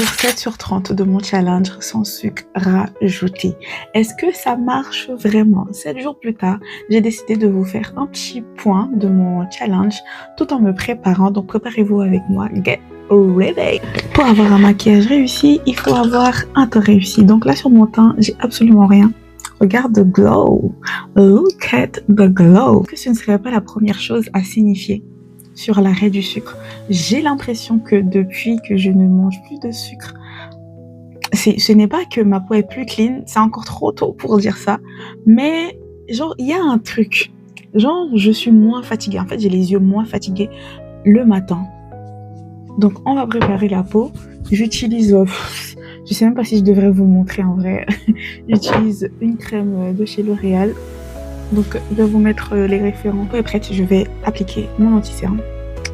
jour 7 sur 30 de mon challenge sans sucre rajouté. Est-ce que ça marche vraiment? 7 jours plus tard, j'ai décidé de vous faire un petit point de mon challenge tout en me préparant. Donc préparez-vous avec moi. Get ready! Pour avoir un maquillage réussi, il faut avoir un teint réussi. Donc là sur mon teint, j'ai absolument rien. Regarde the glow. Look at the glow. Que ce ne serait pas la première chose à signifier sur l'arrêt du sucre. J'ai l'impression que depuis que je ne mange plus de sucre, ce n'est pas que ma peau est plus clean, c'est encore trop tôt pour dire ça, mais genre il y a un truc, genre je suis moins fatiguée, en fait j'ai les yeux moins fatigués le matin. Donc on va préparer la peau, j'utilise, je sais même pas si je devrais vous montrer en vrai, j'utilise une crème de chez L'Oréal. Donc, je vais vous mettre les référents. Est prête, je vais appliquer mon anti-cerne,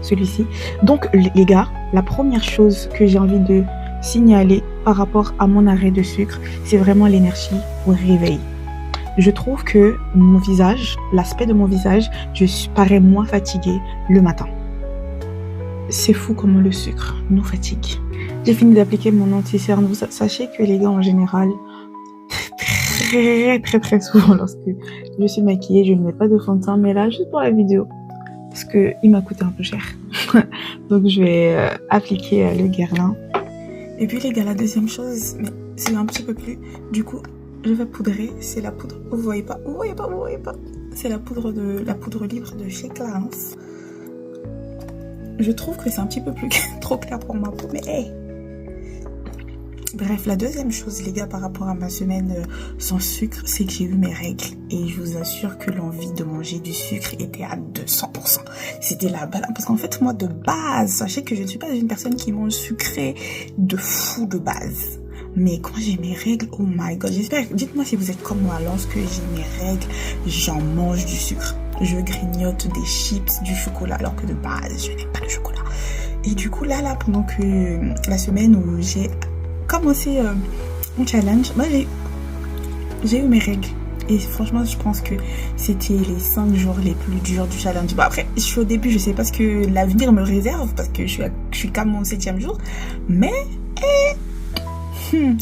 celui-ci. Donc, les gars, la première chose que j'ai envie de signaler par rapport à mon arrêt de sucre, c'est vraiment l'énergie au réveil. Je trouve que mon visage, l'aspect de mon visage, je parais moins fatiguée le matin. C'est fou comment le sucre nous fatigue. J'ai fini d'appliquer mon anti-cerne. Sachez que les gars, en général, très souvent lorsque je suis maquillée, je ne mets pas de fond de teint, mais là juste pour la vidéo parce que il m'a coûté un peu cher. Donc je vais appliquer le Guerlain. Et puis les gars, la deuxième chose, mais c'est un petit peu plus, du coup je vais poudrer. C'est la poudre, vous voyez pas, c'est la poudre libre de chez Clarins. Je trouve que c'est un petit peu plus trop clair pour ma peau, mais hey. Bref, la deuxième chose, les gars, par rapport à ma semaine sans sucre, c'est que j'ai eu mes règles. Et je vous assure que l'envie de manger du sucre était à 200%. C'était la balade. Parce qu'en fait, moi, de base, sachez que je ne suis pas une personne qui mange sucré de fou de base. Mais quand j'ai mes règles, oh my god, j'espère, dites-moi si vous êtes comme moi, lorsque j'ai mes règles, j'en mange du sucre. Je grignote des chips, du chocolat, alors que de base, je n'aime pas le chocolat. Et du coup, là, pendant que la semaine où j'ai commencé mon challenge, moi j'ai eu mes règles et franchement je pense que c'était les 5 jours les plus durs du challenge. Bon après je suis au début, je sais pas ce que l'avenir me réserve parce que je suis qu'à mon 7e jour, mais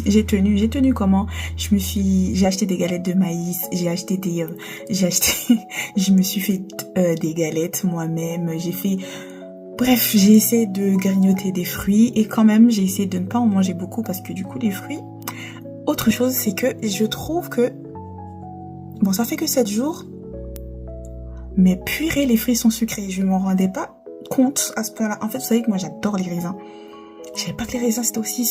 j'ai tenu comment? J'ai acheté des galettes de maïs, je me suis fait des galettes moi-même, bref, j'ai essayé de grignoter des fruits et quand même, j'ai essayé de ne pas en manger beaucoup parce que du coup, les fruits... Autre chose, c'est que je trouve que... Bon, ça fait que 7 jours, mais purée, les fruits sont sucrés. Je m'en rendais pas compte à ce point-là. En fait, vous savez que moi, j'adore les raisins. Je savais pas que les raisins, c'était aussi